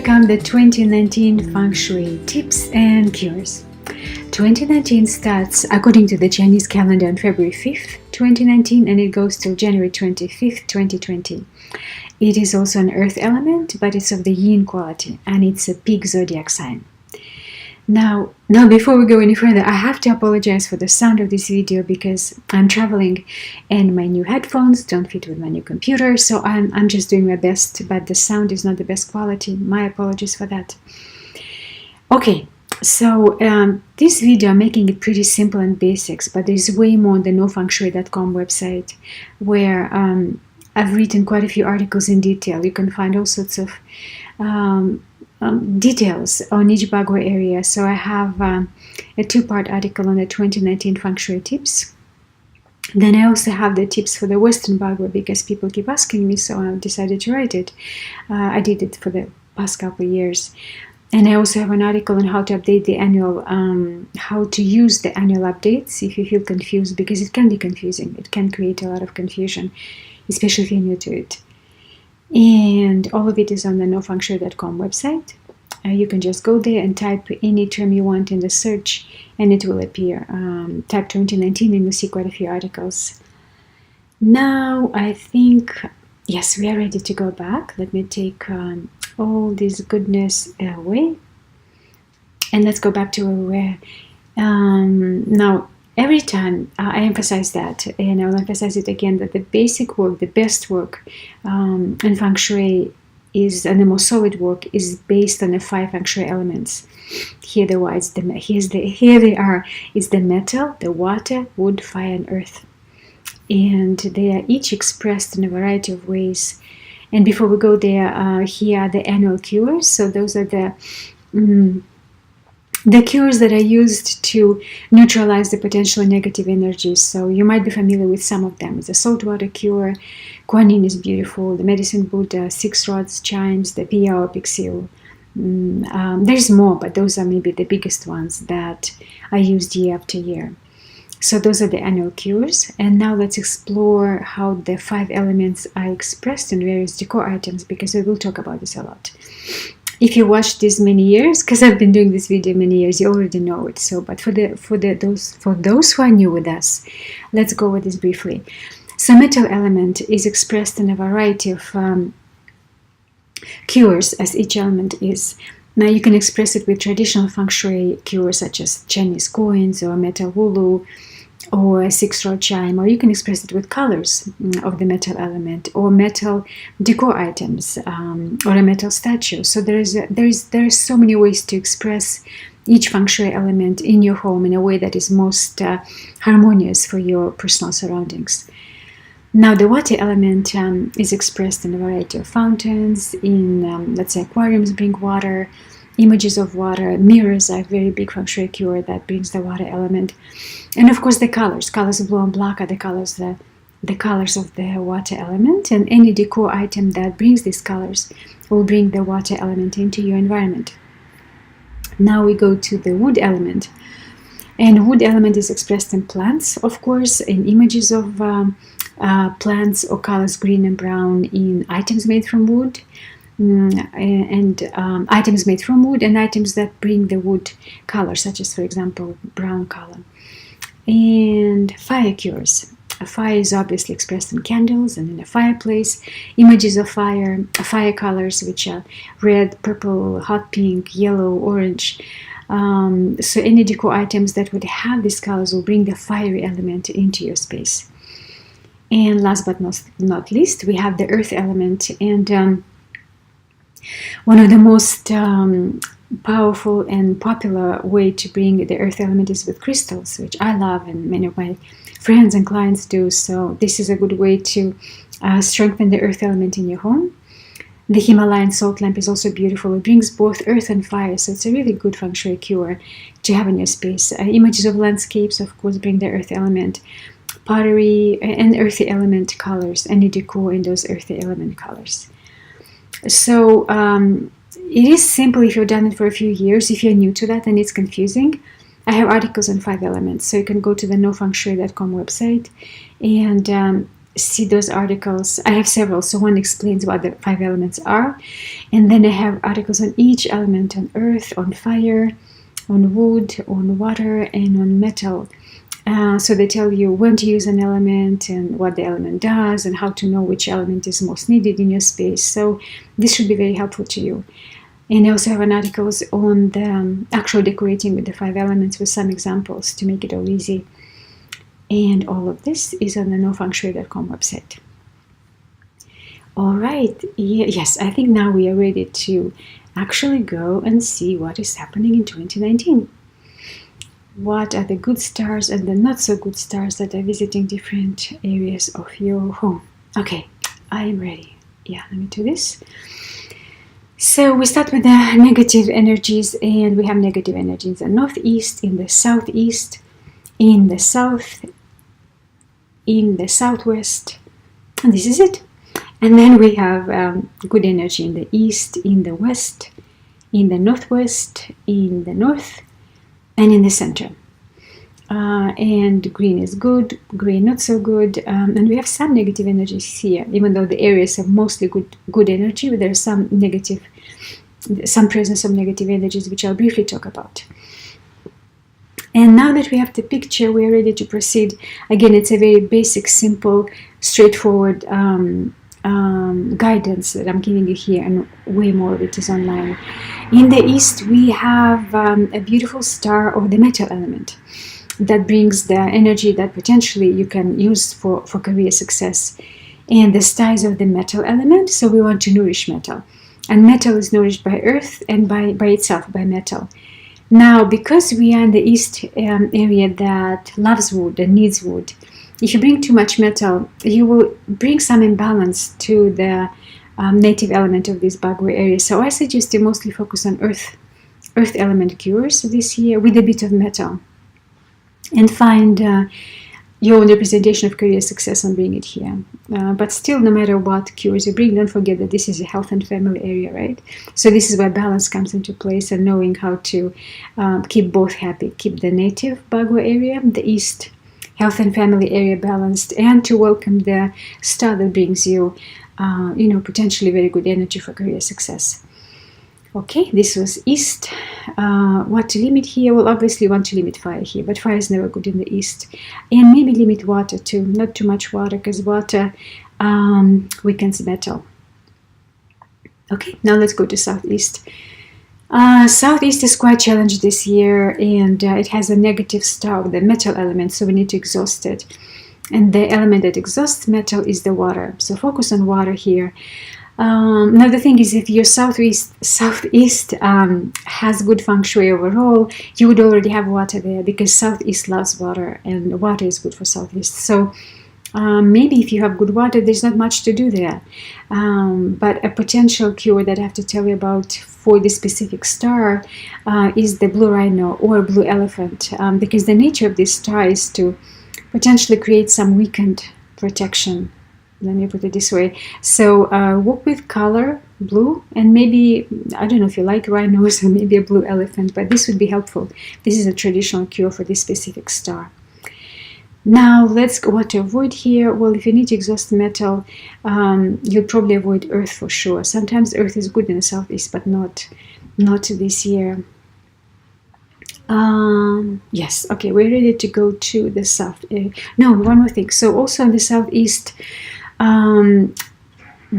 come the 2019 Feng Shui tips and cures. 2019 starts according to the Chinese calendar on February 5th, 2019, and it goes till January 25th, 2020. It is also an earth element, but it's of the yin quality, and it's a pig zodiac sign. Now before we go any further, I have to apologize for the sound of this video because I'm traveling and my new headphones don't fit with my new computer, so I'm just doing my best, but the sound is not the best quality. My apologies for that. Okay, so this video I'm making it pretty simple and basics, but there's way more on the nofengshui.com website where I've written quite a few articles in detail. You can find all sorts of details on each Bagua area. So I have a two-part article on the 2019 Feng Shui tips. Then I also have the tips for the Western Bagua because people keep asking me, so I decided to write it. I did it for the past couple of years. And I also have an article on how to update the annual, how to use the annual updates if you feel confused, because it can be confusing. It can create a lot of confusion, especially if you're new to it. And all of it is on the nofengshui.com website. You can just go there and type any term you want in the search and it will appear. Type 2019 and you'll see quite a few articles. Now I think, yes, we are ready to go back. Let me take all this goodness away. And let's go back to where we were. Now, every time I emphasize that, and I'll emphasize it again, that the basic work, the best work in Feng Shui is, and the most solid work is based on the 5 Feng Shui elements. Here they are. It's the metal, the water, wood, fire, and earth. And they are each expressed in a variety of ways. And before we go there, here are the annual cures. So those are the cures that are used to neutralize the potential negative energies. So you might be familiar with some of them. It's a saltwater cure, Kuan Yin is beautiful, the medicine Buddha, 6 rods chimes, the Piao Pixil. There's more, but those are maybe the biggest ones that are used year after year. So those are the annual cures. And now let's explore how the 5 elements are expressed in various decor items, because we will talk about this a lot. If you watched this many years, because I've been doing this video many years, you already know it. So, but for those who are new with us, let's go over this briefly. So, metal element is expressed in a variety of cures, as each element is. Now, you can express it with traditional Feng Shui cures, such as Chinese coins or metal wulu, or a 6-rod chime, or you can express it with colors of the metal element, or metal decor items, or a metal statue. So there are so many ways to express each Feng Shui element in your home in a way that is most harmonious for your personal surroundings. Now, the water element is expressed in a variety of fountains. In let's say aquariums bring water. Images of water, mirrors are a very big Feng Shui cure that brings the water element. And of course the colors of blue and black are the colors of the water element, and any decor item that brings these colors will bring the water element into your environment. Now we go to the wood element. And wood element is expressed in plants, of course, in images of plants or colors green and brown, in items made from wood. And items made from wood and items that bring the wood color, such as, for example, brown color. And fire cures. A fire is obviously expressed in candles and in a fireplace. Images of fire colors, which are red, purple, hot pink, yellow, orange. So any decor items that would have these colors will bring the fiery element into your space. And last but not least, we have the earth element. And one of the most powerful and popular way to bring the earth element is with crystals, which I love and many of my friends and clients do. So this is a good way to strengthen the earth element in your home. The Himalayan salt lamp is also beautiful. It brings both earth and fire, so it's a really good Feng Shui cure to have in your space. Images of landscapes, of course, bring the earth element. Pottery and earthy element colors, any decor in those earthy element colors. So it is simple if you've done it for a few years. If you're new to that and it's confusing, I have articles on 5 elements. So you can go to the nofengshui.com website and see those articles. I have several. So one explains what the 5 elements are, and then I have articles on each element: on earth, on fire, on wood, on water, and on metal. So they tell you when to use an element and what the element does and how to know which element is most needed in your space. So this should be very helpful to you. And I also have an articles on the actual decorating with the 5 elements with some examples to make it all easy. And all of this is on the nofengshui.com website. All right. Yes, I think now we are ready to actually go and see what is happening in 2019. What are the good stars and the not so good stars that are visiting different areas of your home? Okay, I am ready. Yeah, let me do this. So we start with the negative energies, and we have negative energies in the northeast, in the southeast, in the south, in the southwest, and this is it. And then we have good energy in the east, in the west, in the northwest, in the north, and in the center. And green is good, gray not so good, and we have some negative energies here. Even though the areas have mostly good energy, but there's some presence of negative energies, which I'll briefly talk about. And now that we have the picture, we are ready to proceed. Again, it's a very basic, simple, straightforward guidance that I'm giving you here, and way more of it is online. In the east, we have a beautiful star of the metal element that brings the energy that potentially you can use for career success. And the star is of the metal element, so we want to nourish metal. And metal is nourished by earth and by itself, by metal. Now, because we are in the east area that loves wood and needs wood, if you bring too much metal, you will bring some imbalance to the native element of this Bagua area. So I suggest you mostly focus on earth element cures this year with a bit of metal, and find your own representation of career success and bring it here. But still, no matter what cures you bring, don't forget that this is a health and family area, right? So this is where balance comes into place, and knowing how to keep both happy, keep the native Bagua area, the east health and family area balanced, and to welcome the star that brings you, potentially very good energy for career success. Okay, this was east. What to limit here? Well, obviously you want to limit fire here, but fire is never good in the east. And maybe limit water too, not too much water, because water weakens metal. Okay, now let's go to southeast. Southeast is quite challenged this year, and it has a negative star, the metal element, so we need to exhaust it. And the element that exhausts metal is the water, so focus on water here. Now the thing is, if your southeast has good feng shui overall, you would already have water there, because southeast loves water, and water is good for southeast. So maybe if you have good water, there's not much to do there. But a potential cure that I have to tell you about for this specific star is the blue rhino or blue elephant, because the nature of this star is to potentially create some weakened protection. Let me put it this way. So work with color blue, and maybe, I don't know if you like rhinos, or maybe a blue elephant, but this would be helpful. This is a traditional cure for this specific star. Now let's go what to avoid here. Well, if you need to exhaust metal, you'll probably avoid earth for sure. Sometimes earth is good in the southeast, but not this year. Yes, okay, we're ready to go to the south. No, one more thing. So also in the southeast,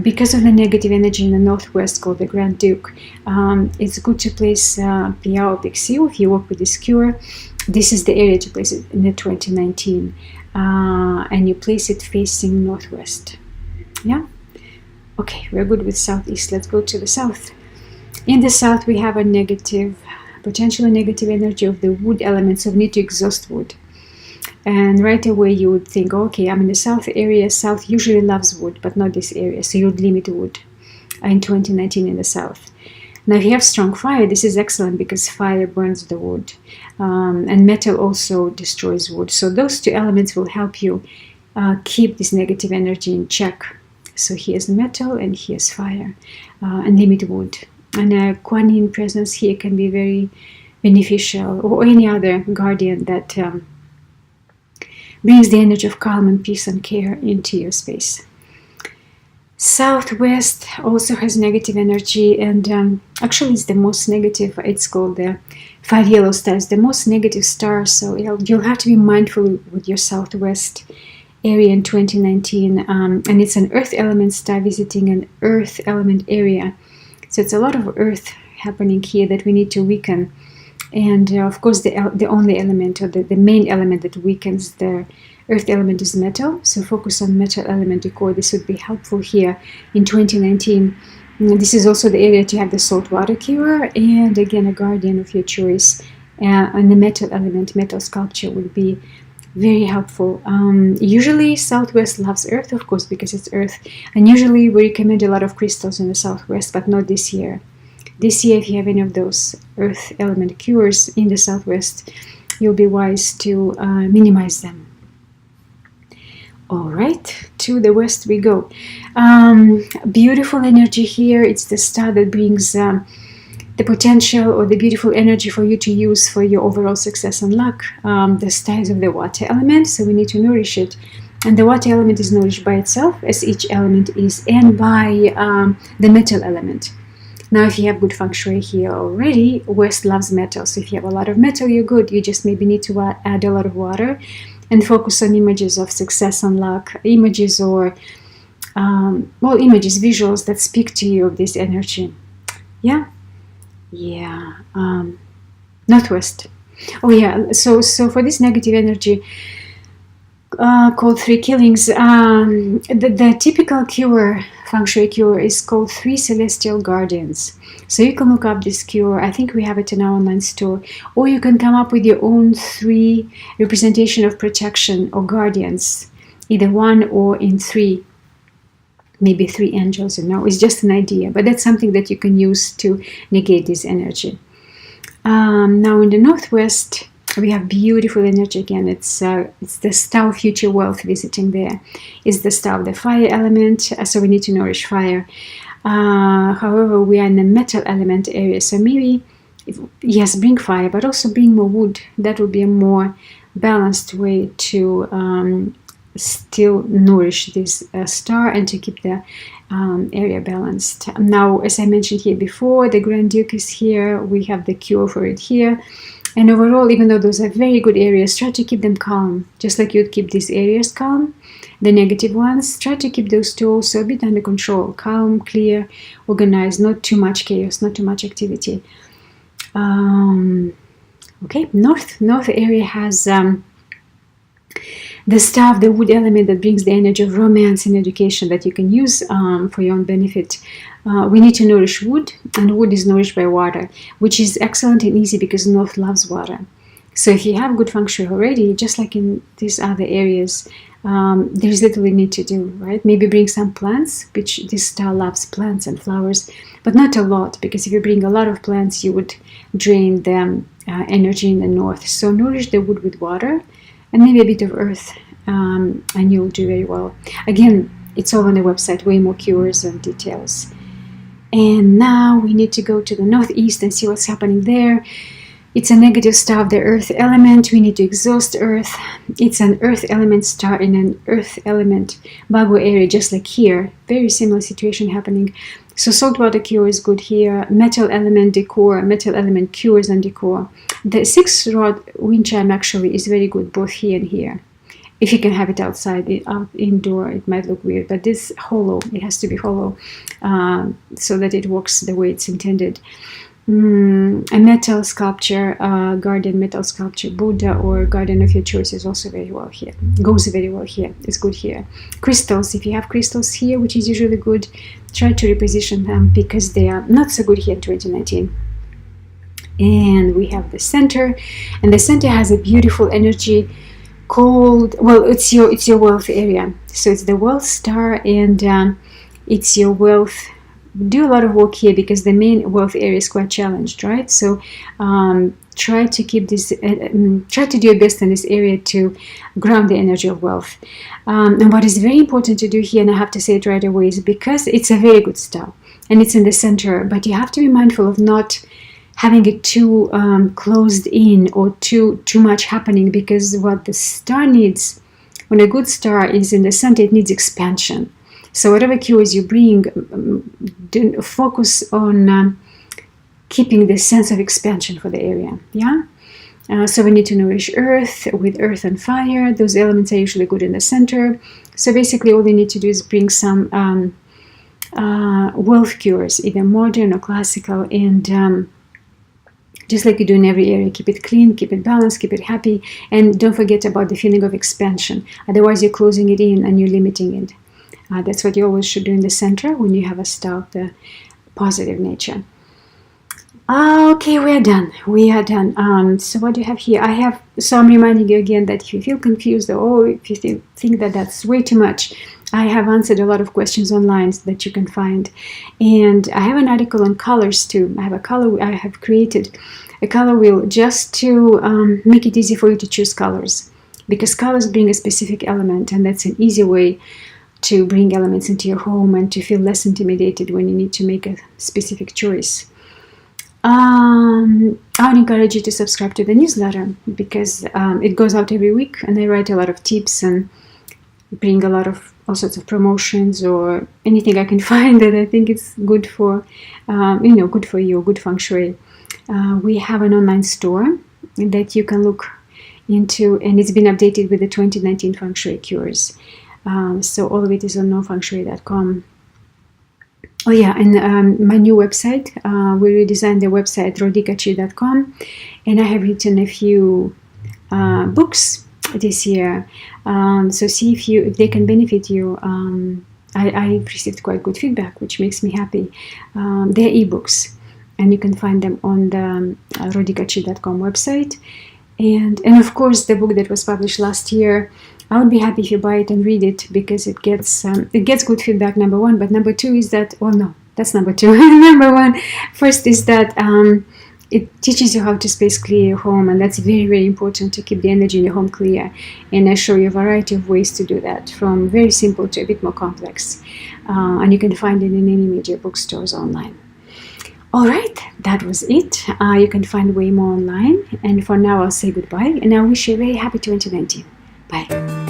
because of the negative energy in the northwest called the Grand Duke, it's good to place Piao Pixiu if you work with this cure. This is the area to place it in the 2019, and you place it facing northwest. Yeah? Okay, we're good with southeast. Let's go to the south. In the south, we have a potentially negative energy of the wood element, so we need to exhaust wood. And right away you would think, okay, I'm in the south area. South usually loves wood, but not this area, so you would limit wood in 2019 in the south. Now if you have strong fire, this is excellent, because fire burns the wood, and metal also destroys wood. So those two elements will help you keep this negative energy in check. So here's metal and here's fire, and limit wood. And a Kuan Yin presence here can be very beneficial, or any other guardian that brings the energy of calm and peace and care into your space. Southwest also has negative energy, and actually it's the most negative. It's called the 5 yellow stars, the most negative star. So you'll have to be mindful with your southwest area in 2019, and it's an earth element star visiting an earth element area. So it's a lot of earth happening here that we need to weaken. And of course, the only element, or the main element that weakens the earth element is metal. So focus on metal element decor. This would be helpful here in 2019. This is also the area to have the salt water cure, and again, a guardian of your choice. And the metal element, metal sculpture, would be very helpful. Usually Southwest loves earth, of course, because it's earth. And usually we recommend a lot of crystals in the Southwest, but not this year. This year, if you have any of those earth element cures in the Southwest, you'll be wise to minimize them. All right, to the west we go. Beautiful energy here. It's the star that brings the potential or the beautiful energy for you to use for your overall success and luck. The star is of the water element, so we need to nourish it. And the water element is nourished by itself, as each element is, and by the metal element. Now, if you have good feng shui here already, West loves metal. So if you have a lot of metal, you're good. You just maybe need to add a lot of water and focus on images of success and luck, images or, images, visuals that speak to you of this energy. Yeah? Yeah. Northwest. Oh, yeah. So for this negative energy, called 3 killings, the typical cure, feng shui cure, is called 3 celestial guardians. So you can look up this cure. I think we have it in our online store, or you can come up with your own 3 representation of protection or guardians, either 1 or in 3, maybe 3 angels. It's just an idea, but that's something that you can use to negate this energy. Now in the Northwest, we have beautiful energy again. It's the star of future wealth visiting there. It's the star of the fire element, so we need to nourish fire. However, we are in the metal element area, so maybe, yes, bring fire, but also bring more wood. That would be a more balanced way to still nourish this star and to keep the area balanced. Now, as I mentioned here before, the Grand Duke is here. We have the cure for it here. And overall, even though those are very good areas, try to keep them calm, just like you'd keep these areas calm. The negative ones, try to keep those two also a bit under control, calm, clear, organized, not too much chaos, not too much activity. Okay, north area has the star of the wood element that brings the energy of romance and education that you can use for your own benefit. We need to nourish wood, and wood is nourished by water, which is excellent and easy because North loves water. So if you have good feng shui already, just like in these other areas, there's little we need to do, right? Maybe bring some plants, which this star loves plants and flowers, but not a lot, because if you bring a lot of plants, you would drain the energy in the north. So nourish the wood with water and maybe a bit of earth, and you'll do very well. Again, it's all on the website, way more cures and details. And now we need to go to the northeast and see what's happening there. It's a negative star of the earth element. We need to exhaust earth. It's an earth element star in an earth element Bago area, just like here. Very similar situation happening. So saltwater cure is good here. Metal element decor, metal element cures and decor. The 6-rod wind chime actually is very good both here and here. If you can have it outside, indoor, it might look weird, but this hollow, it has to be hollow so that it works the way it's intended. A metal sculpture, guardian metal sculpture, Buddha or guardian of your choice is also very well here. Goes very well here. It's good here. Crystals, if you have crystals here, which is usually good, try to reposition them because they are not so good here in 2019. And we have the center, and the center has a beautiful energy called, well, it's your wealth area. So it's the wealth star, and it's your wealth. Do a lot of work here because the main wealth area is quite challenged, right? So try to keep this, try to do your best in this area to ground the energy of wealth. And what is very important to do here, and I have to say it right away, is because it's a very good star and it's in the center, but you have to be mindful of not having it too closed in or too much happening, because what the star needs when a good star is in the center, it needs expansion. So whatever cures you bring, focus on keeping the sense of expansion for the area. Yeah. So we need to nourish earth with earth and fire. Those elements are usually good in the center. So basically all they need to do is bring some wealth cures, either modern or classical, and just like you do in every area, keep it clean, keep it balanced, keep it happy, and don't forget about the feeling of expansion. Otherwise you're closing it in and you're limiting it. That's what you always should do in the center when you have a star of the positive nature. Okay, we are done. So what do you have here? So I'm reminding you again that if you feel confused, or if you think that that's way too much, I have answered a lot of questions online that you can find. And I have an article on colors too. I have created a color wheel just to make it easy for you to choose colors. Because colors bring a specific element, and that's an easy way to bring elements into your home and to feel less intimidated when you need to make a specific choice. I would encourage you to subscribe to the newsletter, because it goes out every week, and I write a lot of tips and bring all sorts of promotions or anything I can find that I think is good for good for you, good feng shui. We have an online store that you can look into, and it's been updated with the 2019 feng shui cures. So all of it is on nofengshui.com. Oh yeah, and my new website, we redesigned the website rodikachi.com, and I have written a few books this year. So see if they can benefit you. I've received quite good feedback, which makes me happy. They're ebooks, and you can find them on the rodikachi.com website. And of course, the book that was published last year, I would be happy if you buy it and read it, because it gets good feedback, number one. But number two is that, that's number two. Number one, first is that it teaches you how to space clear your home, and that's very, very important to keep the energy in your home clear. And I show you a variety of ways to do that, from very simple to a bit more complex. And you can find it in any major bookstores online. All right, that was it. You can find way more online. And for now, I'll say goodbye, and I wish you a very happy 2019. Bye.